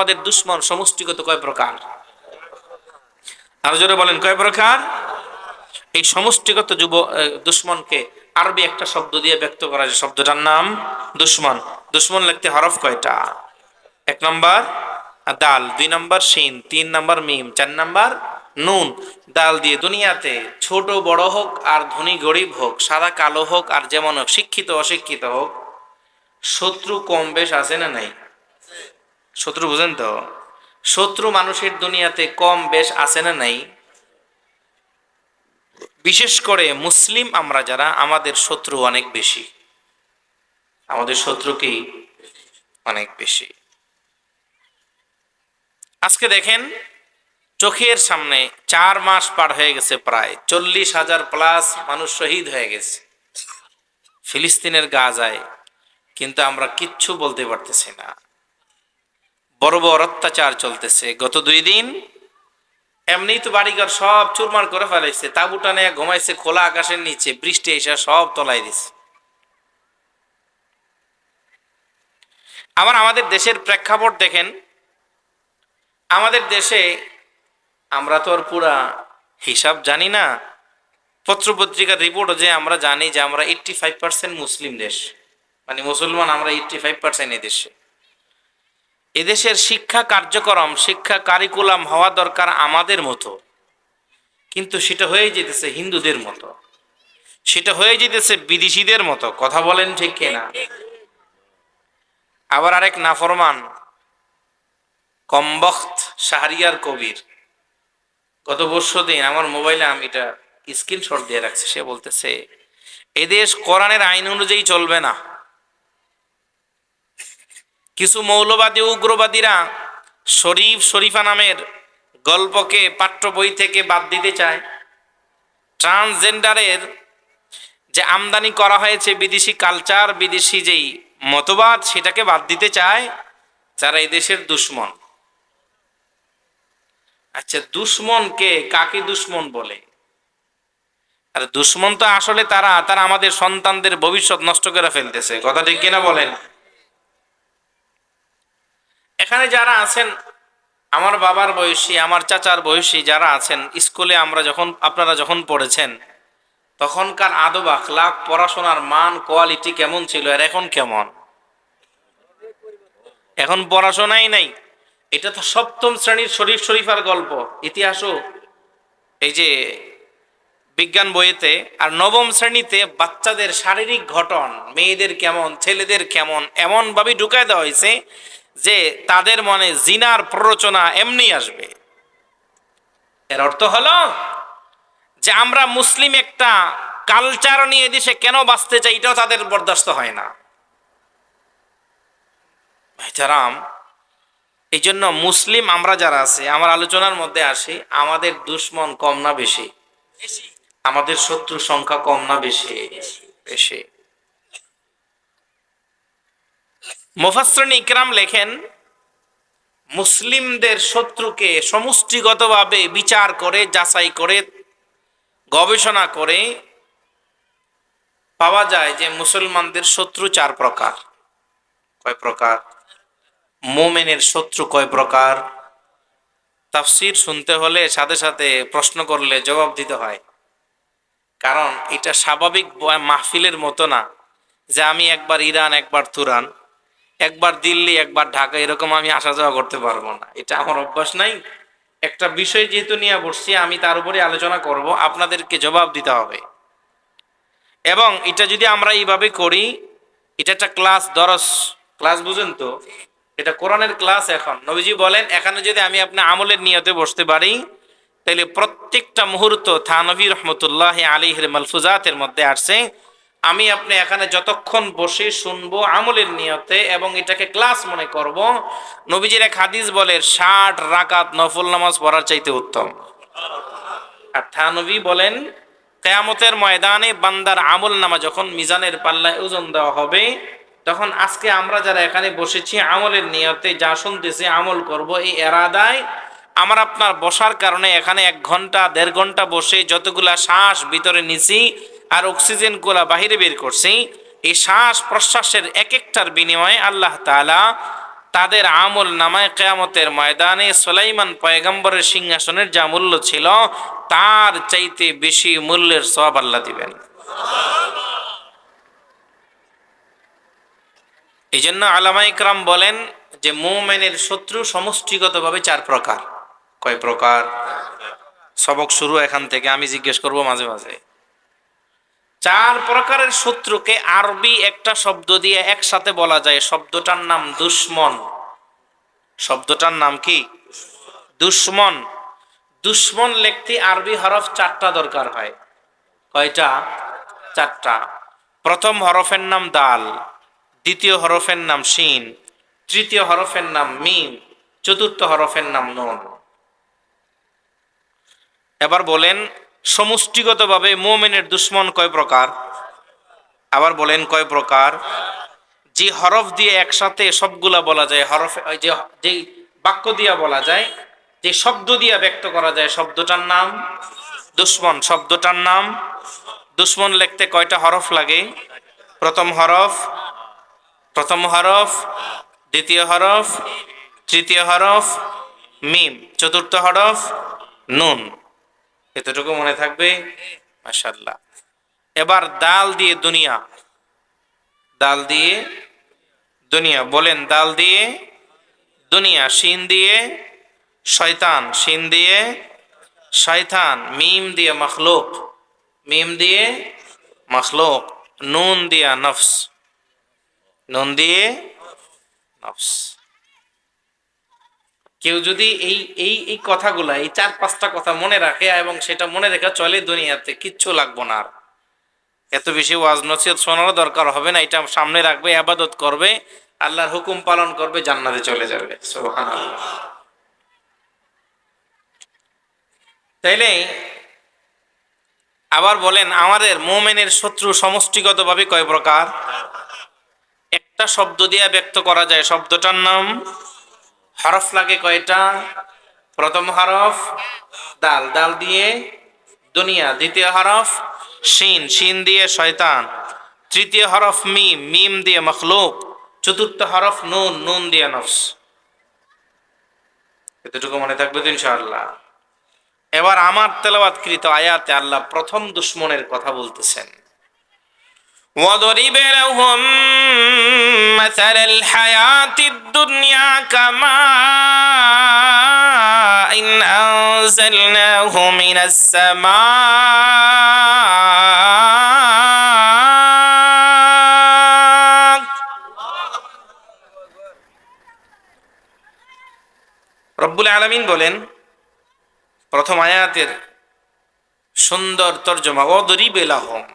আমাদের দুশ্মন সমষ্টিগত কয় প্রকার? আরো জোরে বলেন, কয় প্রকার? এই সমষ্টিগত দুশ্মনকে আরবি একটা শব্দ দিয়ে ব্যক্ত করা যায়, শব্দটার নাম দুশ্মন। দুশ্মন লিখতে হরফ কয়টা? 1 নম্বর দাল, 2 নম্বর শিন, 3 নম্বর মিম, 4 নম্বর নুন। দাল দিয়ে দুনিয়াতে ছোট বড় হোক আর ধনী গরিব হোক, সাদা কালো হোক আর যেমন হোক, শিক্ষিত অশিক্ষিত হোক, শত্রু কম বেশ আছে না নাই? শত্রু বুঝেন তো? শত্রু মানুষের দুনিয়াতে কম বেশ আছে না নাই? বিশেষ করে মুসলিম আমরা যারা, আমাদের শত্রু অনেক বেশি। আমাদের শত্রু কি অনেক বেশি। আজকে দেখেন, চোখের সামনে 4 মাস পার হয়ে গেছে, প্রায় 40,000 প্লাস মানুষ শহীদ হয়ে গেছে ফিলিস্তিনের গাজায়, কিন্তু আমরা কিচ্ছু বলতে পারতেছি না। বড় বড় অত্যাচার চলতেছে। গত 2 দিন এমনি তো বাড়িঘর সব চুরমার করে ফেলাইছে, তাবু টানে ঘুমাইছে খোলা আকাশের নিচে, বৃষ্টি এসে সব তলাই দিছে। আবার আমাদের দেশের প্রেক্ষাপট দেখেন, আমাদের দেশে আমরা তো আর পুরা হিসাব জানি না, পত্রপত্রিকার রিপোর্টও যে আমরা জানি যে আমরা 85% মুসলিম দেশ, মানে মুসলমান আমরা 85% এদেশে। এদেশের শিক্ষা কার্যক্রম, শিক্ষা কারিকুলাম হওয়া দরকার আমাদের মতো, কিন্তু সেটা হয়ে যেতেছে হিন্দুদের মতো, সেটা হয়ে যেতেছে বিদেশিদের মতো। কথা বলেন ঠিক কিনা? আবার আরেক নাফরমান কমবখ্ত শাহরিয়ার কবির, গত পরশু দিন আমার মোবাইলে আমি এটা স্ক্রিনশট দিয়ে রাখছি, সে বলতেছে এদেশ কোরআনের আইন অনুযায়ী চলবে না। কিছু মৌলবাদী উগ্রবাদীরা শরীফ শরীফা নামের গল্পকে পাঠ্য বই থেকে বাদ দিতে চায়। ট্রান্সজেন্ডারের যে আমদানি করা হয়েছে, বিদেশি কালচার, বিদেশি যেই মতবাদ, সেটাকে বাদ দিতে চায়, যারা এই দেশের দুশ্মন। আচ্ছা, দুশ্মনকে কাকে দুশ্মন বলে? আর দুশ্মন তো আসলে তারা আমাদের সন্তানদের ভবিষ্যৎ নষ্ট করে ফেলতেছে। কথা ঠিক কিনা বলেন? এখানে যারা আছেন, আমার বাবার বয়সী, আমার চাচার বয়সী যারা আছেন, স্কুলে আপনারা যখন পড়েছেন, তখনকার আদব আখলাক, পড়াশোনার মান কোয়ালিটি কেমন ছিল, আর এখন কেমন? এখন পড়াশোনাই নাই। এটা তো সপ্তম শ্রেণীর শরীফ শরীফার গল্প, ইতিহাসও এই যে বিজ্ঞান বইয়েতে। আর নবম শ্রেণীতে বাচ্চাদের শারীরিক গঠন, মেয়েদের কেমন ছেলেদের কেমন, এমন ভাবে ঢুকায় দেওয়া হয়েছে যে তাদের মনে জিনার প্ররোচনা এমনি আসবে। এর অর্থ হলো যে আমরা মুসলিম একটা কালচার নিয়ে দেশে কেন বাঁচতে চাই, এটাও তাদের বরদাস্ত হয় না। ভাইজারাম, এই জন্য মুসলিম আমরা যারা আছি, আমার আলোচনার মধ্যে আসি, আমাদের দুশ্মন কম না বেশি? আমাদের শত্রু সংখ্যা কম না বেশি? বেশি। মুফাসসিরিন ইকরাম লেখেন, মুসলিমদের শত্রুকে সমষ্টিগতভাবে বিচার করে, যাচাই করে, গবেষণা করে পাওয়া যায় যে মুসলমানদের শত্রু 4 প্রকার। কয় প্রকার? মুমিনের শত্রু কয় প্রকার? তাফসীর শুনতে হলে সাথে সাথে প্রশ্ন করলে জবাব দিতে হয়, কারণ এটা স্বাভাবিক মাহফিলের মতো না যে আমি একবার ইরান, একবার তুরান, একবার দিল্লি, একবার ঢাকা, এরকম আমি আসা যাওয়া করতে পারবো না। এটা আমার অভ্যাস নাই। একটা বিষয় যেহেতু নিয়ে বসছি, আমি তার উপরে আলোচনা করব, আপনাদেরকে জবাব দিতে হবে। এবং এটা যদি আমরা এইভাবে করি, এটা একটা ক্লাস, দরস ক্লাস, বুঝেন তো? এটা কোরআনের ক্লাস। এখন নবীজি বলেন, এখানে যদি আমি আপনি আমলের নিয়তে বসতে পারি, তাহলে প্রত্যেকটা মুহূর্ত থানভী রহমতুল্লাহ আলাইহির মালফুজাতের মধ্যে আসছে, আমি আপনি এখানে যতক্ষণ বসে শুনবো আমলের নিয়তে এবং এটাকে ক্লাস মনে করব, নবীজির এক হাদিস বলে 60 রাকাত নফল নামাজ পড়ার চাইতে উত্তম। আর থানভী বলেন, কিয়ামতের ময়দানে বান্দার আমল নামা যখন মিজানের পাল্লায় ওজন দেওয়া হবে, তখন আজকে আমরা যারা এখানে বসেছি আমলের নিয়তে যা শুনতেছি আমল করব, এই এরাদায় আমার আপনার বসার কারণে এখানে 1 ঘন্টা 1.5 ঘন্টা বসে যতগুলা শ্বাস ভিতরে নিছি আর অক্সিজেন গুলা বাহিরে বের করছি, এই শ্বাস প্রশ্বাসের এক একটার বিনিময়ে আল্লাহ তাআলা তাদের আমল নামায় কিয়ামতের ময়দানে সুলাইমান পয়গম্বরের সিংহাসনের যা মূল্য ছিল তার চাইতে বেশি মূল্যের সওয়াব আল্লাহ দিবেন। এই জন্য আলামা ইকরাম বলেন যে মুমিনের শত্রু সমষ্টিগতভাবে চার প্রকার। কয় প্রকার? সবক শুরু এখান থেকে, আমি জিজ্ঞেস করব মাঝে মাঝে। চার প্রকারের শত্রুকে আরবি একটা শব্দ দিয়ে একসাথে বলা যায়, শব্দটার নাম দুশমন। শব্দটার নাম কি? দুশমন। দুশমন লিখতে আরবি হরফ চারটা দরকার হয়। কয়টা? চারটা। প্রথম হরফের নাম দাল, দ্বিতীয় হরফের নাম শিন, তৃতীয় হরফের নাম মিম, চতুর্থ হরফের নাম নুন। এবার বলেন সমষ্টিগতভাবে মুমিনের দুশমন কয় প্রকার? আবার বলেন কয় প্রকার? যে হরফ দিয়ে একসাথে সবগুলা বলা যায়, হরফ যে বাক্য দিয়া বলা যায়, যে শব্দ দিয়া ব্যক্ত করা যায়, শব্দটার নাম দুশমন। শব্দটার নাম দুশমন লিখতে কয়টা হরফ লাগে? প্রথম হরফ, প্রথম হরফ, দ্বিতীয় হরফ, তৃতীয় হরফ মিম, চতুর্থ হরফ নুন। এতটুকু মনে থাকবে? মাশাআল্লাহ। এবার দাল দিয়ে দুনিয়া, দাল দিয়ে দুনিয়া, বলেন দাল দিয়ে দুনিয়া। শিন দিয়ে শয়তান, শিন দিয়ে শয়তান। মিম দিয়ে মখলুক, মিম দিয়ে মখলুক। নুন দিয়া নফস, নুন দিয়ে নফস। কেউ যদি এই এই এই কথাগুলা, এই চার পাঁচটা কথা মনে রাখে এবং সেটা মনে রেখে চলে, দুনিয়াতে কিচ্ছু লাগবো না আর। এত বেশি ওয়াজ নসিহত শোনারও দরকার হবে না। এটা সামনে রাখবে, ইবাদত করবে, আল্লাহর হুকুম পালন করবে, জান্নাতে চলে যাবে। সুবহানাল্লাহ। তাইলে আবার বলেন আমাদের মুমিনের শত্রু সমষ্টিগতভাবে কয় প্রকার? একটা শব্দ দিয়ে ব্যক্ত করা যায়, শব্দটার নাম, হরফ লাগে কয়টা? প্রথম হরফ দাল, দাল দিয়ে দুনিয়া। দ্বিতীয় হরফ শিন, শিন দিয়ে শয়তান। তৃতীয় হরফ মিম, মিম দিয়ে মখলুক। চতুর্থ হরফ নুন, নুন দিয়ে নফস। এতটুকু মনে থাকবে তো ইনশাআল্লাহ। এবার আমার তেলাওয়াতকৃত আয়াতে আল্লাহ প্রথম দুশমনের কথা বলতেছেন। وَضَرِبْ لَهُم مَّثَلَ الْحَيَاةِ الدُّنْيَا كَمَاءٍ أَنزَلْنَاهُ مِنَ السَّمَاءِ। রব্বুল আলামিন বলেন প্রথম আয়াতের সুন্দর তর্জমা, ওয়াদরিব লাহুম,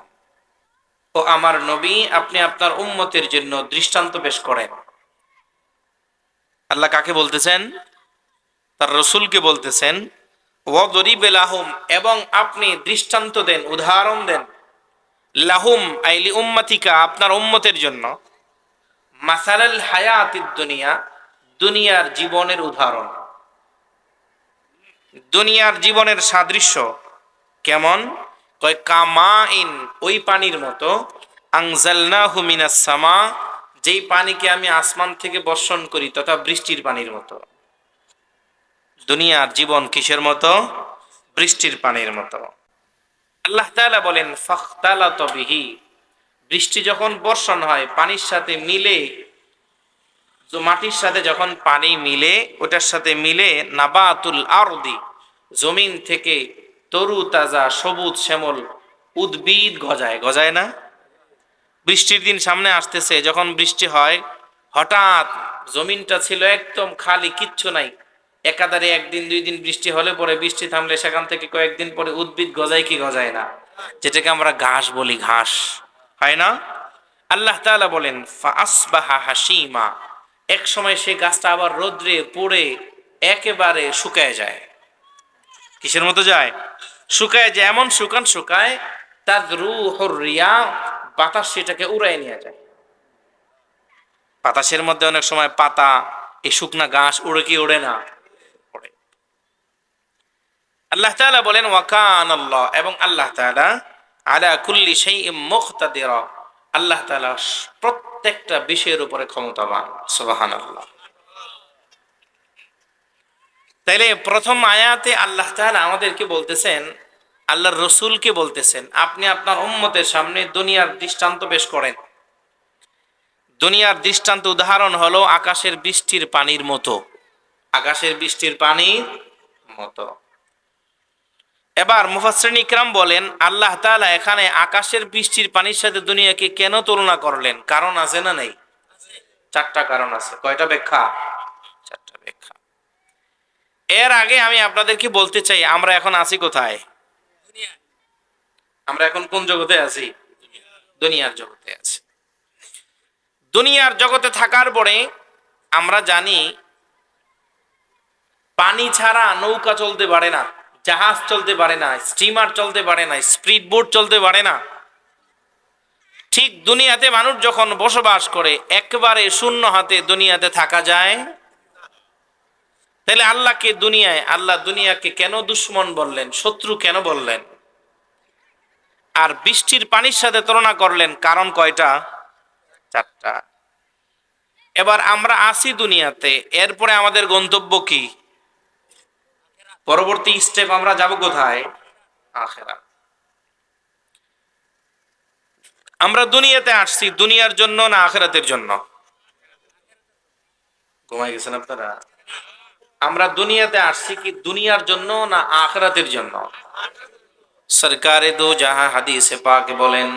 ও আমার নবী আপনি আপনার উম্মতের জন্য দৃষ্টান্ত পেশ করেন। আল্লাহ কাকে বলতেছেন? তার রসুলকে বলতেছেন। ওয়াদরিব লাহুম, এবং আপনি দৃষ্টান্ত দেন, উদাহরণ দেন। লাহুম আইলি উম্মাতিকা, আপনার উম্মতের জন্য। মাসালাল হায়াতিদ দুনিয়া, দুনিয়ার জীবনের উদাহরণ, দুনিয়ার জীবনের সাদৃশ্য কেমন? কয় কামাইন, ওই পানির মতো। আনজালনাহু মিনাস সামা, যেই পানিকে আমি আসমান থেকে বর্ষণ করি, তথা বৃষ্টির পানির মতো। দুনিয়ার জীবন কিসের মতো? বৃষ্টির পানির মতো। আল্লাহ তাআলা বলেন ফাখতালাত বিহি, বৃষ্টি যখন বর্ষণ হয় পানির সাথে মিলে, মাটির সাথে যখন পানি মিলে, ওটার সাথে মিলে নাবাতুল আরদি, জমিন থেকে তরু তাজা সবুজ শ্যামল উদ্ভিদ গজায়। গজায় না? বৃষ্টির দিন সামনে আসতেছে, যখন বৃষ্টি হয় হঠাৎ জমিনটা ছিল একদম খালি, কিচ্ছু নাই, একাধারে একদিন দুই দিন বৃষ্টি হলে পরে, বৃষ্টি থামলে সেখান থেকে কয়েকদিন পরে উদ্ভিদ গজায় কি গজায় না? যেটাকে আমরা ঘাস বলি, ঘাস হয় না? আল্লাহ তাআলা বলেন ফাআসবাহা হাসিমা, এক সময় সেই গাছটা আবার রোদ্রে পড়ে একেবারে শুকায় যায়। কিসের মতো যায়? শুকায় যায়। এমন শুকান শুকায় তাদরুহুর রিয়া, বাতাস সেটাকে উড়াই নিয়ে যায়। বাতাসের মধ্যে অনেক সময় পাতা, এই শুকনা ঘাস উড়ে কি উড়ে না? উড়ে। আল্লাহ তাআলা বলেন ওয়াকানাল্লাহ, এবং আল্লাহ তাআলা আলা কুল্লি শাইইন মুকতাদিরা, আল্লাহ তাআলা প্রত্যেকটা বিষয়ের উপরে ক্ষমতাবান। সুবহানাল্লাহ। তাইলে প্রথম আয়াতে আল্লাহ তাআলা আমাদেরকে বলতেছেন, আল্লাহর রসুলকে বলতেছেন, আপনি আপনার উম্মতের সামনে দুনিয়ার দৃষ্টান্ত পেশ করেন। দুনিয়ার দৃষ্টান্ত উদাহরণ হলো আকাশের বৃষ্টির পানির মতো, আকাশের বৃষ্টির পানির মতো। এবার মুফাসসিরিন ইকরাম বলেন, আল্লাহ তাআলা এখানে আকাশের বৃষ্টির পানির সাথে দুনিয়াকে কেন তুলনা করলেন? কারণ আছে না নেই? চারটা কারণ আছে। কয়টা ব্যাখ্যা? চারটা ব্যাখ্যা। এর আগে আমি আপনাদেরকে বলতে চাই, আমরা এখন আছি কোথায়? আমরা এখন কোন জগতে আছি? দুনিয়ার জগতে আছি। দুনিয়ার জগতে থাকার পরে আমরা জানি পানি ছাড়া নৌকা চলতে পারে না, জাহাজ চলতে পারে না, স্টিমার চলতে পারে না, স্পিড বোট চলতে পারে না। ঠিক দুনিয়াতে মানুষ যখন বসবাস করে একেবারে শূন্য হাতে দুনিয়াতে থাকা যায়। তাহলে আল্লাহ দুনিয়াকে কেন দুশ্মন বললেন, শত্রু কেন বললেন? আর বৃষ্টির পানির সাথে তুলনা করলেন, কারণ কয়টা? চারটা। এবার আমরা আসি দুনিয়াতে, এরপরে আমাদের গন্তব্য কি? পরবর্তী স্টেপ আমরা যাব কোথায়? আখিরাত। আমরা দুনিয়াতে আসছি দুনিয়ার জন্য না আখিরাতের জন্য? ঘুমাই গেছেন আপনারা? আমরা দুনিয়াতে আসছি কি দুনিয়ার জন্য না আখিরাতের জন্য? সরকারে দো জাহাঁ হাদিসে পাকে বলেন,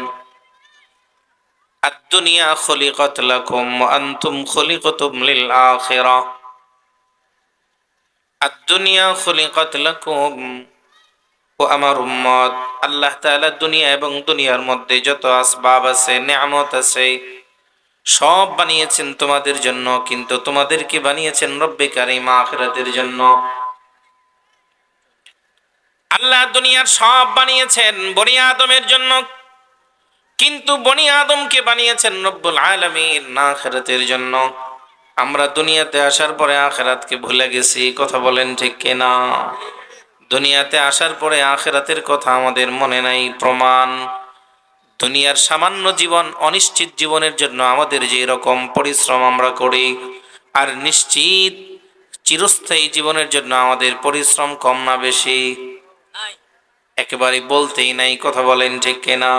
আদ-দুনিয়া খুলিকাত লাকুম ওয়া আনতুম খুলিকতুম লিল আখিরাহ। আদ-দুনিয়া খুলিকাত লাকুম, ও আমার উম্মত, আল্লাহ তাআলা দুনিয়া এবং দুনিয়ার মধ্যে যত আসবাব আছে, নিয়ামত আছে, সব বানিয়েছেন তোমাদের জন্য, কিন্তু তোমাদেরকে বানিয়েছেন রব্বে কারীম আখিরাতের জন্য। আল্লাহ দুনিয়ার সব বানিয়েছেন বনি আদমের জন্য, কিন্তু বনি আদমকে বানিয়েছেন রব্বুল আলামিন আখিরাতের জন্য। আমরা দুনিয়াতে আসার পরে আখিরাতকে ভুলে গেছি, কথা বলেন ঠিক কিনা? দুনিয়াতে আসার পরে আখিরাতের কথা আমাদের মনে নাই। প্রমাণ, দুনিয়ার সামান্য জীবন, অনিশ্চিত জীবনের জন্য আমাদের যে রকম পরিশ্রম আমরা করি, আর নিশ্চিত চিরস্থায়ী জীবনের জন্য আমাদের পরিশ্রম কম না বেশি? একেবারে বলতেই নাই, কথা বলেন ঠিক কিনা?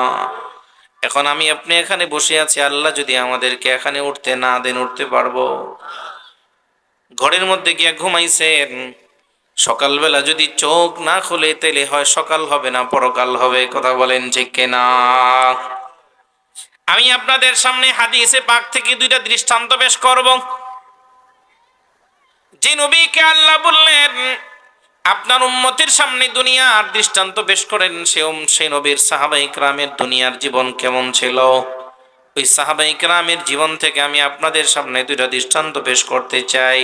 এখন আমি আপনি এখানে বসে আছি, আল্লাহ যদি আমাদেরকে এখানে উঠতে না দেন উঠতে পারবো? ঘরের মধ্যে গিয়া ঘুমাইছেন, সকালবেলা যদি চোখ না খুলে তাহলে হয় সকাল হবে না পরকাল হবে, কথা বলেন ঠিক কিনা? আমি আপনাদের সামনে হাদিসে পাক থেকে দুইটা দৃষ্টান্ত পেশ করব। যে নবীকে আল্লাহ বললেন আপনার উম্মতের সামনে দুনিয়ার দৃষ্টান্ত পেশ করেন, সেই নবীর সাহাবায়ে কেরামের দুনিয়ার জীবন কেমন ছিল, ওই সাহাবায়ে কেরামের জীবন থেকে আমি আপনাদের সামনে দুইটা দৃষ্টান্ত পেশ করতে চাই।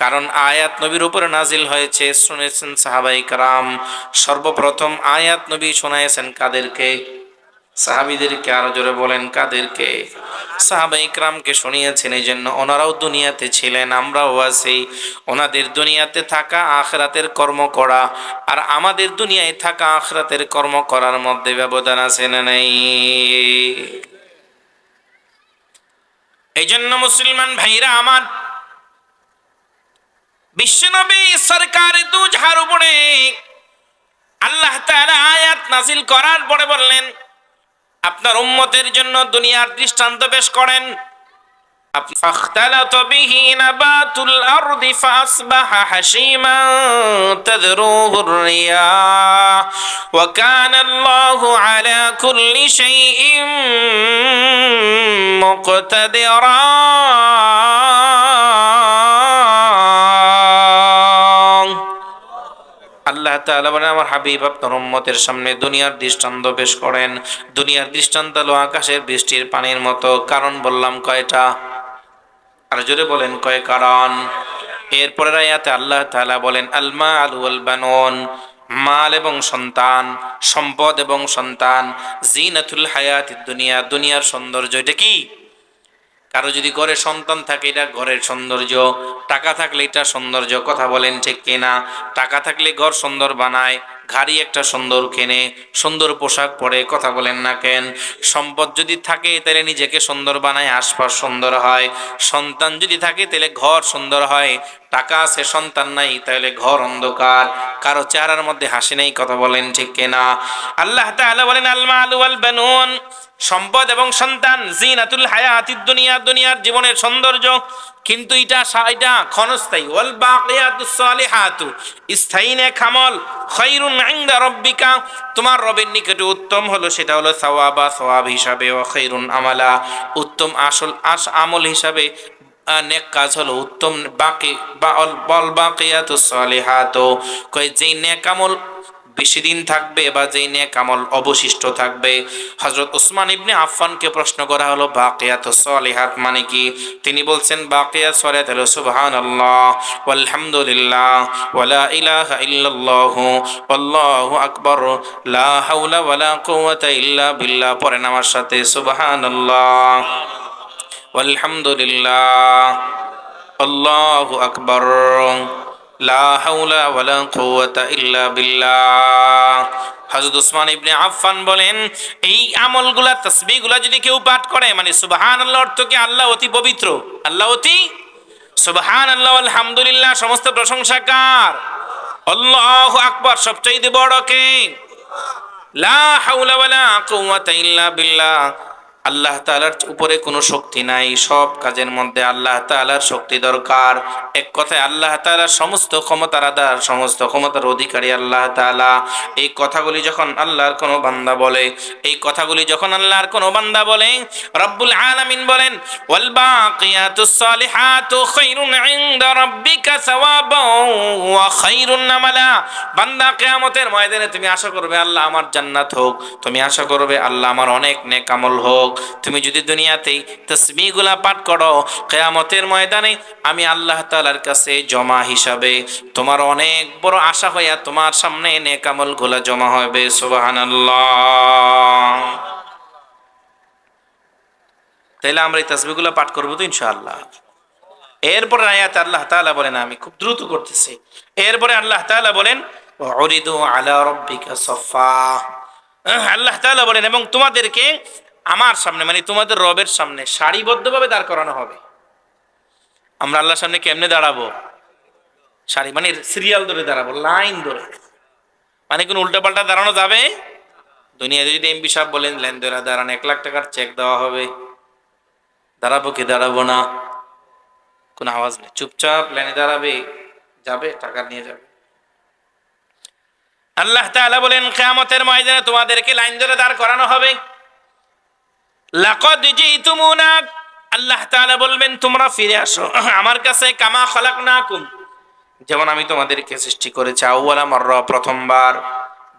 কারণ আয়াত নবীর উপরে নাজিল হয়েছে, শুনেছেন সাহাবায়ে কেরাম। সর্বপ্রথম আয়াত নবী শোনায়েছেন কাদেরকে? সাহাবীদেরকে। আরো জোরে বলেন, কাদেরকে? সাহাবায়ে কেরামকে শুনিয়েছেন, এই জন্য ওনারাও দুনিয়াতে ছিলেন, আমরাও আছি। ওনাদের দুনিয়াতে থাকা আখিরাতের কর্ম করা আর আমাদের দুনিয়ায় থাকা আখিরাতের কর্ম করার মধ্যে ব্যবধান আছে না নাই? এই জন্য মুসলমান ভাইরা আমার, বিশ্বনবী সরকার দু জাহার উপরে আল্লাহ তাআলা আয়াত নাযিল করার পরে বললেন আপনার উম্মতের জন্য দুনিয়ার দৃষ্টান্ত পেশ করেন। فاختلط به نبات الأرض فأصبح حشيما تذروه الرياح وكان الله على كل شيء مقتدرا। আল্লাহ তাআলা বলেন আমার হাবিব আপনার উম্মতের সামনে দুনিয়ার দৃষ্টান্ত পেশ করেন। দুনিয়ার দৃষ্টান্ত হলো আকাশের বৃষ্টির পানির মতো। কারণ বললাম কয়টা? আর জোরে বলেন কয় কারণ? এরপরের আয়াতে আল্লাহ তাআলা বলেন আল মাল ওয়াল বানুন, মাল এবং সন্তান, সম্পদ এবং সন্তান, জিনাতুল হায়াতিদ দুনিয়া, দুনিয়ার সৌন্দর্য। এটা কি? কারো যদি ঘরে সন্তান থাকে এটা ঘরের সৌন্দর্য, টাকা থাকলে এটা সৌন্দর্য, কথা বলেন ঠিক কিনা? টাকা থাকলে ঘর সুন্দর বানায়, গাড়ি একটা সুন্দর কেনে, সুন্দর পোশাক পরে, কথা বলেন না কেন? সম্পদ যদি থাকে তাহলে নিজেকে সুন্দর বানায়, আশপাশ সুন্দর হয়। সন্তান যদি থাকে তাহলে ঘর সুন্দর হয়। টাকা আছে সন্তান নাই তাহলে ঘর অন্ধকার, কারো চেহারার মধ্যে হাসি নেই, কথা বলেন ঠিক কিনা? আল্লাহ তাআলা বলেন আল মালু ওয়াল বানুন, সম্পদ এবং সন্তান জিনাতুল হায়াতিদ দুনিয়া, দুনিয়ার জীবনের সৌন্দর্য, কিন্তু এটা ক্ষণস্থায়ী। ওয়াল বাকিয়াতুস সালিহাতু, স্থায়ী নেক আমল, খায়রুন ইনদা রাব্বিকা, তোমার রবের নিকটে উত্তম হলো, সেটা হলো সাওয়াবা, সওয়াব হিসাবে, ওয়া খায়রুন আমালা, উত্তম আমল হিসাবে। নেক কাজ হলো উত্তম। বাকি বল বাকিয়াতুস সালিহাতু, কই যেই নেক আমল বেশি দিন থাকবে বা যেই নেক আমল অবশিষ্ট থাকবে। হযরত উসমান ইবনে আফফানকে প্রশ্ন করা হলো বাকিয়াতুস সালিহাত মানে কি? তিনি বলছেন বাকিয়াতুস সালিহাত হলো সুবহানাল্লাহ ওয়ালহামদুলিল্লাহ ওয়ালা ইলাহা ইল্লাল্লাহু আল্লাহু আকবার লা হাওলা ওয়ালা কুওয়াতা ইল্লা বিল্লাহ। পড়েন আমার সাথে সুবহানাল্লাহ আলহামদুলিল্লাহ আল্লাহু আকবার লা হাওলা ওয়ালা কুওয়াতা ইল্লা বিল্লাহ। হযরত উসমান ইবনে আফফান বলেন, এই আমলগুলা, তাসবিহগুলা যদি কেউ পাঠ করে, মানে সুবহানাল্লাহ অর্থ কি? আল্লাহ অতি পবিত্র, আল্লাহ অতি, সুবহানাল্লাহ আলহামদুলিল্লাহ সমস্ত প্রশংসা কার? আল্লাহু আকবার সবচাইতে বড় কে? লা হাওলা ওয়ালা কুওয়াতা ইল্লা বিল্লাহ, আল্লাহ তাআলার উপরে কোনো শক্তি নাই, সব কাজের মধ্যে আল্লাহ তাআলার শক্তি দরকার। এক কথায় আল্লাহ তাআলার সমস্ত ক্ষমতার আধার, সমস্ত ক্ষমতার অধিকারী আল্লাহ তাআলা। এই কথাগুলি যখন আল্লাহর কোনো বান্দা বলে, এই কথাগুলি যখন আল্লাহর কোনো বান্দা বলে, রব্বুল আলামিন বলেন ওয়াল বাকিয়াতুস সালিহাতু খায়রুন ইনদা রাব্বিকা সাওয়াবান ওয়া খায়রুন আমালা। বান্দা কিয়ামতের ময়দানে তুমি আশা করবে আল্লাহ আমার জান্নাত হোক, তুমি আশা করবে আল্লাহ আমার অনেক নেক আমল হোক। তুমি যদি দুনিয়াতেই তাসবিহগুলা পাঠ করো, কিয়ামতের ময়দানে আমি আল্লাহ তাআলার কাছে জমা হিসাবে তোমার অনেক বড় আশা হইয়া তোমার সামনে নেক আমলগুলা জমা হবে। সুবহানাল্লাহ। তাইলে আমরা এই তাসবিহগুলা পাঠ করব তো ইনশাআল্লাহ। এরপর আয়াতে আল্লাহ তাআলা বলেন, আমি খুব দ্রুত করতেছি, এরপরে আল্লাহ তাআলা বলেন উরিদু আলা রাব্বিকা সাফা, আল্লাহ তাআলা বলেন এবং তোমাদেরকে আমার সামনে, মানে তোমাদের রবের সামনে সারিবদ্ধভাবে দাঁড় করানো হবে। আমরা আল্লাহর সামনে কেমনে দাঁড়াবো? সারি মানে সিরিয়াল ধরে দাঁড়াবো, লাইন ধরে, মানে কোন উল্টাপাল্টা দাঁড়ানো যাবে? দুনিয়াতে যদি এমপি সাহেব বলেন লাইন ধরে দাঁড়ান, 1 লাখ টাকার চেক দেওয়া হবে, দাঁড়াবো কি দাঁড়াবো না? কোন আওয়াজ নেই, চুপচাপ লাইনে দাঁড়াবে, যাবে, টাকা নিয়ে যাবে। আল্লাহ তাআলা বলেন কিয়ামতের ময়দানে তোমাদেরকে লাইন ধরে দাঁড় করানো হবে। লাকাদ জিতুমুনা, আল্লাহ তাআলা বলবেন তোমরা ফিরে আসো আমার কাছে, কামা খালাকনাকুম, যেমন আমি তোমাদেরকে সৃষ্টি করেছি, আউয়ালা মাররা, প্রথমবার।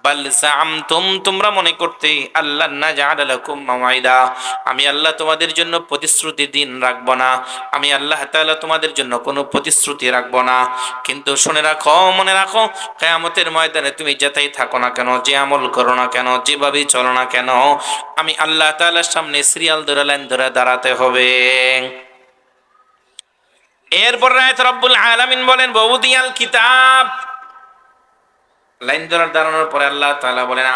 বাল জামতুম, তোমরা মনে করতে, আল্লাহ না জাআলা লাকুম মাওয়াইদা, আমি আল্লাহ তোমাদের জন্য প্রতিশ্রুতি দিন রাখবো না, আমি আল্লাহ তাআলা তোমাদের জন্য কোনো প্রতিশ্রুতি রাখবো না। কিন্তু শুনে রাখো, মনে রাখো, কিয়ামতের ময়দানে তুমি যেতেই থাকো না কেন, যে আমল করো না কেন, যেভাবেই চলো না কেন, আমি আল্লাহ তাআলার সামনে সিরিয়াল ধরে লাইন ধরে দাঁড়াতে হবে। এরপর আয়াত রব্বুল আলামিন বলেন বউদিয়াল কিতাব, লাইন ধরে দাঁড়ানোর পরে আল্লাহ তাআলা বলেন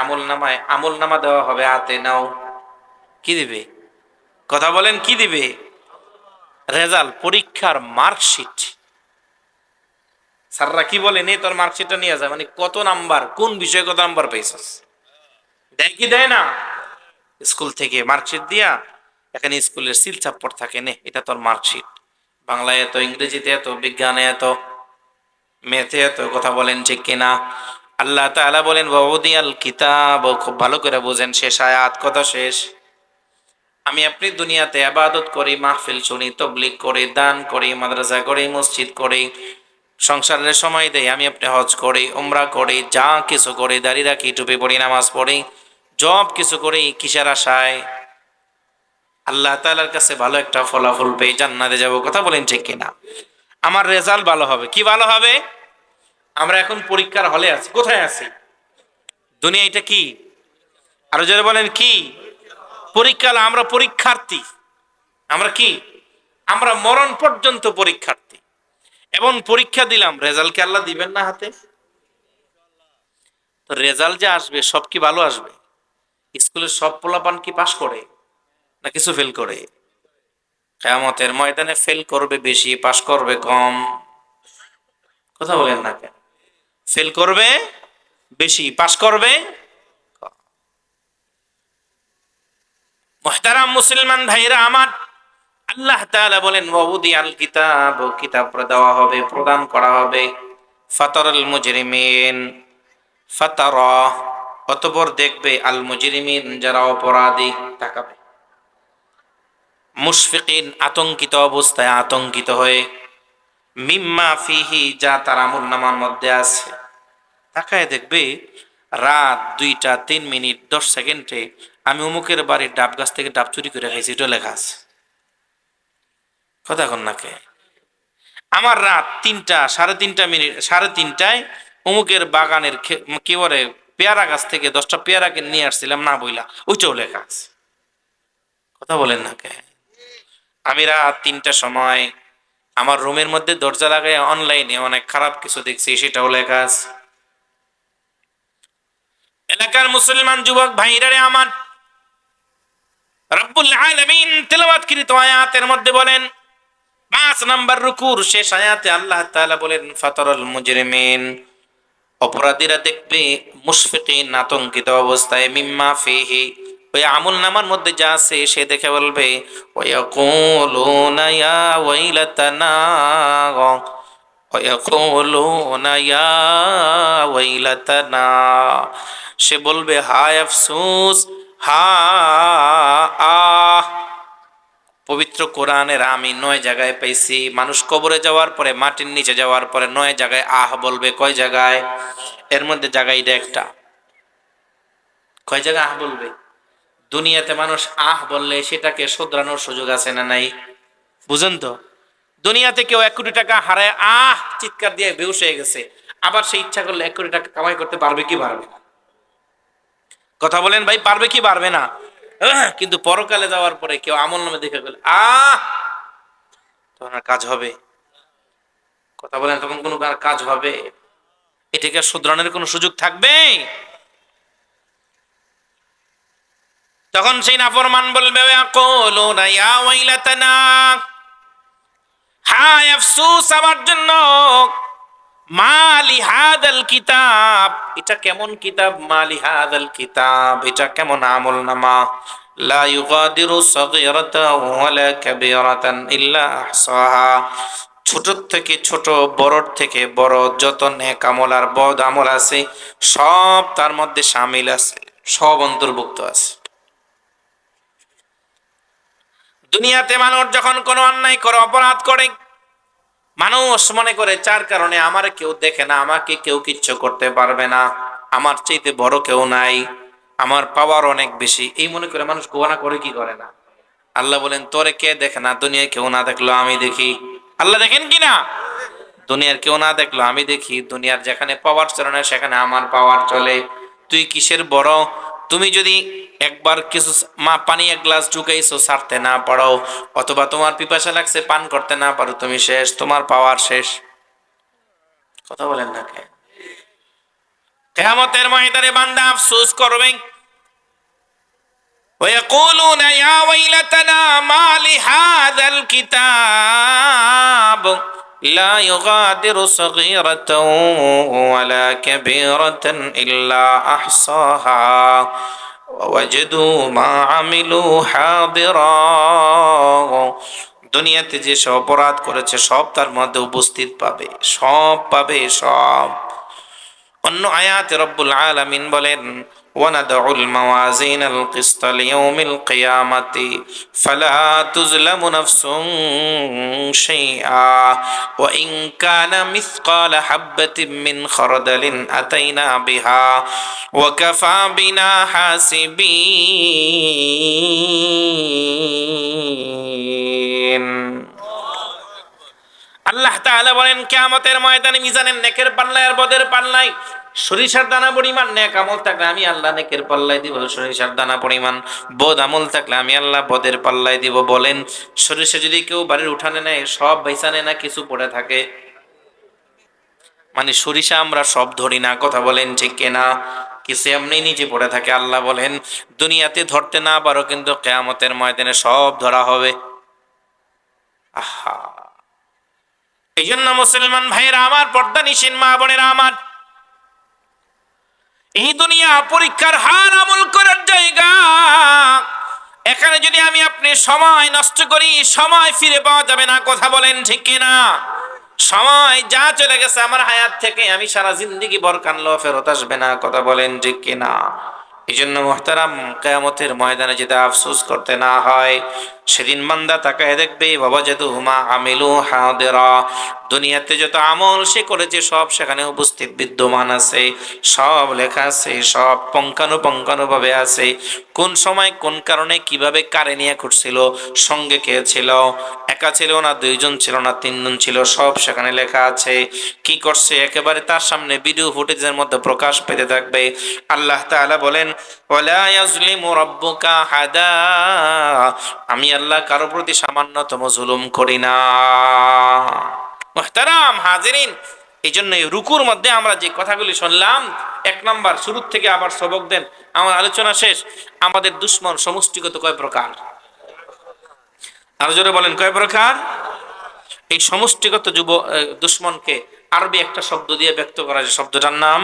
আমল নামা দেওয়া হবে, হাতে নাও। কি দিবে? কথা বলেন, কি দিবে? রেজাল্ট, পরীক্ষার মার্কশিট। স্যাররা কি বলে, নে তোর মার্কশিটটা নিয়ে যায়, মানে কত নাম্বার, কোন বিষয়ে কত নাম্বার পেয়েছিস, দেয় কি দেয় না? স্কুল থেকে মার্কশিট দিয়া, এখানে স্কুলের সিল চাপ্পর থাকে, নে এটা তোর মার্কশিট, বাংলায় এত, ইংরেজিতে এত, বিজ্ঞানে এত, মেথে এত, কথা বলেন ঠিক কিনা? আল্লাহ তাআলা বলেন ওয়াউদিয়াল কিতাব, খুব ভালো করে বুঝেন শেষ আয়াত, কথা শেষ। আমি আপনি দুনিয়াতে ইবাদত করি, মাহফিল শুনি, তাবলীগ করি, দান করি, মাদ্রাসা করি, মসজিদ করি, সংসারের সময় দেই, আমি আপনি হজ করি, উমরা করি, যা কিছু করি, দাড়ি রাখি, টুপি পরি, নামাজ পড়ি, সব কিছু করি কিসের আশায়? আল্লাহ তাআলার কাছে ভালো একটা ফলাফল পেয়ে জান্নাতে যাব, কথা বলেন ঠিক কিনা? আমার রেজাল্ট ভালো হবে। কি ভালো হবে? আমরা এখন পরীক্ষার হলে আছি। কোথায় আছি? দুনিয়া এটা কি? আরো যারা বলেন কি? পরীক্ষা। আমরা পরীক্ষার্থী। আমরা কি? আমরা মরণ পর্যন্ত পরীক্ষার্থী। এবং পরীক্ষা দিলাম, রেজাল্ট কি আল্লাহ দিবেন না হাতে? তো রেজাল্ট যে আসবে সব কি ভালো আসবে? স্কুলের সব পোলাপান কি পাশ করে, না কিছু ফেল করে? কিয়ামতের ময়দানে ফেল করবে বেশি, পাশ করবে কম। কথা বলেন না কেন? ফেল করবে বেশি, পাশ করবে কম। মুহতারাম মুসলমান ভাইরা আমার, আল্লাহ তাআলা বলেন ওয়াউদি আল কিতাব, কিতাব দেওয়া হবে, প্রদান করা হবে। ফাতারাল মুজরিমিন, ফাতারা অতঃপর দেখবে, আল মুজরিমিন যারা অপরাধী তাকাবে, মুশফিকিন আতঙ্কিত অবস্থায়, আতঙ্কিত হয়ে, মিম্মা ফিহি যা তার আমলনামার মধ্যে আছে। তাকায় দেখবে রাত 2টা 3 মিনিট 10 সেকেন্ডে আমি অমুকের বাড়ির ডাব গাছ থেকে ডাব চুরি করে খাইছি, এটা লেখা আছে। কথা কন নাকে? আমার রাত 3টা 3:30 মিনিট 3:30টায় অমুকের বাগানের কি বলে পেয়ারা গাছ থেকে 10টা পেয়ারাকে নিয়ে আসছিলাম না বইলা, ওইটাও লেখা আছে। কথা বলেন না কে? আমি রাত 3টার সময় আমার রুমের মধ্যে দরজা লাগাই অনলাইনে অনেক খারাপ কিছু দেখছি, সেটাও লেখা আছে। এলাকার মুসলমান যুবক ভাইরা রে আমার, রব্বুল আলামিন তেলাওয়াতকৃত আয়াতের মধ্যে বলেন 5 নম্বর রুকুর শেষ আয়াতে আল্লাহ তাআলা বলেন ফাতারাল মুজরিমিন, অপরাধীরা দেখবে মুশফিকিন আতঙ্কিত অবস্থায়, মিম্মা ফিহি ওই আমল নামার মধ্যে যা আছে সে দেখে বলবে ওয়ায়াকুলুনা ইয়া ওয়াইলাতানা, ওয়ায়াকুলুনা ইয়া ওয়াইলাতানা, সে বলবে হায় আফসোস, হা আহ। পবিত্র কোরআনের আমি 9 জায়গায় পাইছি মানুষ কবরে যাওয়ার পরে, মাটির নিচে যাওয়ার পরে 9 জায়গায় আহ বলবে। কয় জায়গায়? এর মধ্যে জায়গা এটা একটা। কয় জায়গায় আহ বলবে? দুনিয়াতে মানুষ আহ বললে সেটাকে শুধরানোর সুযোগ আছে না নাই? বুঝেন তো? দুনিয়াতে কেউ 1 কোটি টাকা হারায় আহ চিৎকার দিয়ে বেহুশ হয়ে গেছে, আবার সে ইচ্ছা করলে 1 কোটি টাকা কামাই করতে পারবে কি পারবে না? কথা বলেন ভাই, পারবে কি পারবে না? কিন্তু পরকালে যাওয়ার পরে কেউ আমল নামে দেখে গেলে আহ, তখন আর কাজ হবে? কথা বলেন, তখন কোনো কাজ হবে? এটাকে আর শুধরানোর কোনো সুযোগ থাকবে? তখন সেই নাফরমান বলবে ইয়াকুলুনা ইয়া ওয়াইলাতানা, হায় আফসোস আমার জন্য, মালি হাদাল কিতাব, এটা কেমন কিতাব? মালি হাদাল কিতাব, এটা কেমন আমলনামা? লা ইউগাদিরু সাগীরাতান ওয়ালা কাবীরাতান ইল্লা আহসাহা, ছোট থেকে ছোট, বড় থেকে বড় যত নেক আমল আর বদ আমল আছে সব তার মধ্যে শামিল আছে, সব অন্তর্ভুক্ত আছে। দুনিয়াতে মানুষ যখন কোনো অন্যায় করে, অপরাধ করে, মানুষ মনে করে 4 কারণে আমার কেউ দেখে না, আমাকে কেউ কিচ্ছু করতে পারবে না, আমার চাইতে বড় কেউ নাই, আমার পাওয়ার অনেক বেশি, এই মনে করে মানুষ গোনা করে কি করে না? আল্লাহ বলেন তোরে কে দেখে না? দুনিয়ায় কেউ না দেখলো আমি দেখি। আল্লাহ দেখেন কি না? দুনিয়ার কেউ না দেখলো আমি দেখি। দুনিয়ার যেখানে পাওয়ার চলে না সেখানে আমার পাওয়ার চলে। তুই কিসের বড়? তুমি যদি একবার কিছু পানি 1 গ্লাস ঢুকাইছো, ছাড়তে না পারো, অথবা তোমার পিপাসা লাগছে পান করতে না পারো, তুমি শেষ, তোমার পাওয়ার শেষ। কথা বলেন না কে? কিয়ামতের ময়দানে বান্দা আফসোস করবে, ويقولون يا ويلتنا ما لهذا الكتاب لا يغادر صغيرة ولا كبيرة إلا أحصاها ووجدوا ما عملوا حاضرا, দুনিয়াতে যে সব অপরাধ করেছে সব তার মধ্যে উপস্থিত পাবে, সব পাবে সব। অন্য আয়াতে রব্বুল আলামিন বলেন وندع الموازين القسط ليوم القيامة فلا تظلم نفس شيئا وإن كان مثقال حبة من خردل أتينا بها وكفى بنا حاسبين. আল্লাহ তাআলা বলেন কিয়ামতের ময়দানে মিজানের নেকের পাল্লায় আর বদের পাল্লায় সরিষার দানা পরিমাণ নেক আমল থাকলে আমি আল্লাহ নেকের পাল্লায় দিব, সরিষার দানা পরিমাণ বদ আমল থাকলে আমি আল্লাহ বদের পাল্লায় দিব। বলেন সরিষা যদি কেউ বাড়ির উঠানে নেয় সব বেচা নেয় না কিছু পড়ে থাকে? মানে সরিষা আমরা সব ধরি না, কথা বলেন ঠিক কিনা? কিছু এমনি নিচে পড়ে থাকে। আল্লাহ বলেন দুনিয়াতে ধরতে না পারো, কিন্তু কিয়ামতের ময়দানে সব ধরা হবে। আহা, এই জন্য মুসলমান ভাইরা আমার, পর্দা নিশিন মা বোনেরা আমার, এই দুনিয়া পরীক্ষার হার আমল করার জায়গা। এখানে যদি আমি আপনি সময় নষ্ট করি, সময় ফিরে পাওয়া যাবে না, কথা বলেন ঠিক কিনা? সময় যা চলে গেছে আমার হায়াত থেকে, আমি সারা জিন্দেগি ভর কানলেও ফেরত আসবে না, কথা বলেন ঠিক কিনা? এই জন্য মুহতারাম, কিয়ামতের ময়দানে যদি আফসোস করতে না হয়, সেদিন বান্দা তাকায় দেখবে বাবা যেতু হুমা আমিলু হাদিরা, দুনিয়াতে যত আমল সে করেছে সব সেখানে উপস্থিত বিদ্যমান আছে, সব লেখা আছে, সব পঙ্কানুপঙ্কানুভাবে আছে। কোন সময় কোন কারণে কিভাবে কারে নিয়ে ঘুরছিল, সঙ্গে কে ছিল, একা ছিল না, দুইজন ছিল না, তিনজন ছিল, সব সেখানে লেখা আছে। কি করছে একেবারে তার সামনে ভিডিও ফুটেজের মধ্যে প্রকাশ পেতে থাকবে। আল্লাহ তাআলা বলেন ওয়ালা ইয়াজলিমু রাব্বুকা হাদা, আমি আল্লাহ কারো প্রতি সামান্যতম জুলুম করি না। মুহতারাম হাজিরিন, এই জন্য রুকুর মধ্যে আমরা যে কথাগুলি শুনলাম, এক নাম্বার, শুরু থেকে আবার সবক দেন, আমার আলোচনা শেষ। আমাদের দুশ্মন সমষ্টিগত কয় প্রকার? আরো জোরে বলেন, কয় প্রকার? এই সমষ্টিগত দুশ্মনকে আরবি একটা শব্দ দিয়ে ব্যক্ত করা যায়, শব্দটার নাম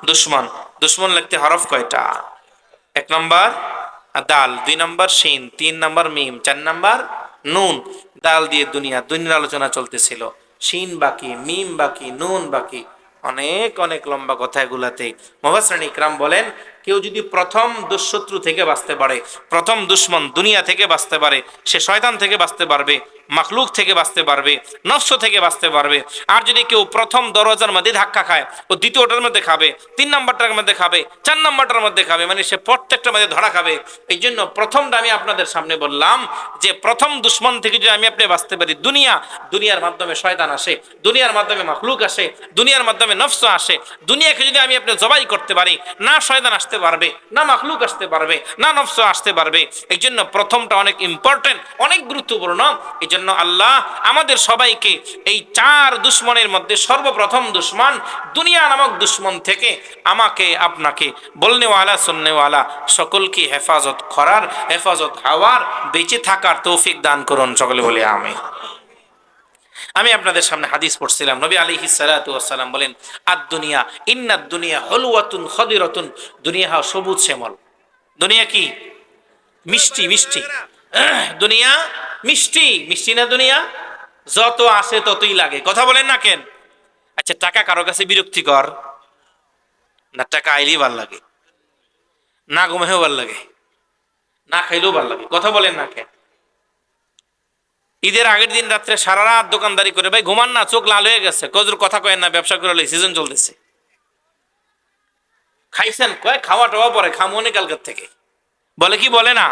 দুশ্মন। দুশ্মন লিখতে হরফ কয়টা? এক নম্বর দাল, দুই নম্বর শিন, তিন নম্বর মিম, চার নম্বর নুন। দাল দিয়ে দুনিয়ার আলোচনা চলতেছিল, শিন বাকি, মিম বাকি, নুন বাকি, অনেক অনেক লম্বা কথা এগুলাতে। মুফাসসিরিন ইকরাম বলেন কেউ যদি প্রথম দুঃশত্রু থেকে বাঁচতে পারে, প্রথম দুশ্মন দুনিয়া থেকে বাঁচতে পারে, সে শয়তান থেকে বাঁচতে পারবে, মাখলুক থেকে বাঁচতে পারবে, নফস থেকে বাঁচতে পারবে। আর যদি কেউ প্রথম দরজার মধ্যে ধাক্কা খায়, ও দ্বিতীয়টার মধ্যে খাবে, তিন নম্বরটার মধ্যে খাবে, চার নম্বরটার মধ্যে খাবে, মানে সে প্রত্যেকটার মধ্যে ধরা খাবে। এই জন্য প্রথমটা আমি আপনাদের সামনে বললাম যে প্রথম দুশ্মন থেকে যদি আমি আপনি বাঁচতে পারি, দুনিয়ার মাধ্যমে শয়তান আসে, দুনিয়ার মাধ্যমে মাখলুক আসে, দুনিয়ার মাধ্যমে নফস আসে। দুনিয়াকে যদি আমি আপনি জবাই করতে পারি, না শয়তান আসতে পারবে, না মাখলুক আসতে পারবে, না নফস আসতে পারবে। এই জন্য প্রথমটা অনেক ইম্পর্টেন্ট, অনেক গুরুত্বপূর্ণ। এই জন্য আল্লাহ আমাদের সবাইকে এই চার দুশ্মনের মধ্যে সর্বপ্রথম দুশ্মন দুনিয়া নামক দুশ্মন থেকে আমাকে আপনাকে বলনেওয়ালা শুননেওয়ালা সকলকে হেফাজত করার, হেফাজত হওয়ার, বেঁচে থাকার তৌফিক দান করুন, সকলে বলে আমিন। আমি আপনাদের সামনে হাদিস পড়ছিলাম, নবী আলাইহিস সালাতু ওয়াস সালাম বলেন আদ দুনিয়া ইন্নাদ দুনিয়া হুলওয়াতুন খাদিরাতুন, দুনিয়া সবুজ শ্যামল। দুনিয়া কি? মিষ্টি মিষ্টি। দুনিয়া মিষ্টি মিষ্টি না? দুনিয়া যত আসে ততই লাগে, কথা বলেন না কেন? আচ্ছা, টাকা কারো কাছে বিরক্তিকর না? টাকা আইলেই ভাল লাগে, না ঘুমেও ভাল লাগে, না খাইলেও ভাল লাগে, কথা বলেন না কেন? ঈদের আগের দিন রাত্রে সারা রাত দোকানদারি করে, ভাই ঘুমান না, চোখ লাল হয়ে গেছে, কজুর কথা কয়েন না, ব্যবসা করে সিজন চলতেছে। খাইছেন? কয় খাওয়া টাওয়া পরে, খামনে কালকার থেকে, বলে কি বলে না?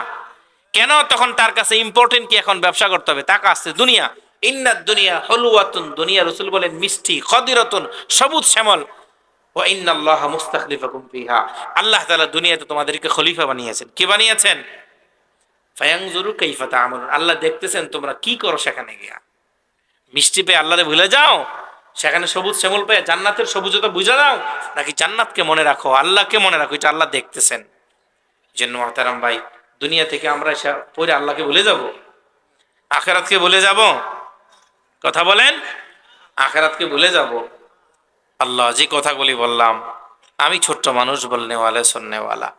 কেন? তখন তার কাছে ইম্পর্টেন্ট কি, এখন ব্যবসা করতে হবে, টাকা আসছে। দুনিয়া ইন্নাদ দুনিয়া হুলওয়াতুন, দুনিয়া রাসূল বলেন মিষ্টি, খাদিরাতুন সবুজ শ্যামল, ওয়া ইন্নাল্লাহা মুস্তাখলিফাকুম ফিহা, আল্লাহ তাআলা দুনিয়াতে তোমাদেরকে খলিফা বানিয়েছেন। কি বানিয়েছেন? ফায়ানজুরু কাইফা তা'মালুন, আল্লাহ দেখতেছেন তোমরা কি করো সেখানে গিয়া। মিষ্টি পেয়ে আল্লাহরে ভুলে যাও, সেখানে সবুজ শ্যামল পেয়ে জান্নাতের সবুজতা বুঝে যাও, নাকি জান্নাতকে মনে রাখো, আল্লাহকে মনে রাখো, এটা আল্লাহ দেখতেছেন। জন্য মুহতারাম ভাই, দুনিয়া থেকে আমরা পরে আল্লাহকে ভুলে যাব, আখিরাতকে ভুলে যাব, কথা বলেন? আখিরাতকে ভুলে যাব। আল্লাহ যে কথাগুলি বললাম, আমি ছোট্ট মানুষ বলনেওয়ালা শুননেওয়ালা,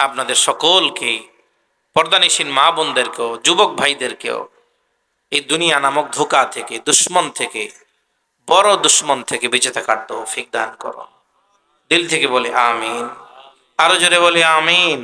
আপনাদের সকলকেই, পর্দানিসীন মা বোনদেরকেও, যুবক ভাইদেরকেও এই দুনিয়া নামক ধোঁকা থেকে, দুশ্মন থেকে, বড় দুশ্মন থেকে বেঁচে থাকার তৌফিক দান করো। দিল থেকে বলি আমিন, আরো জোরে বলি আমিন।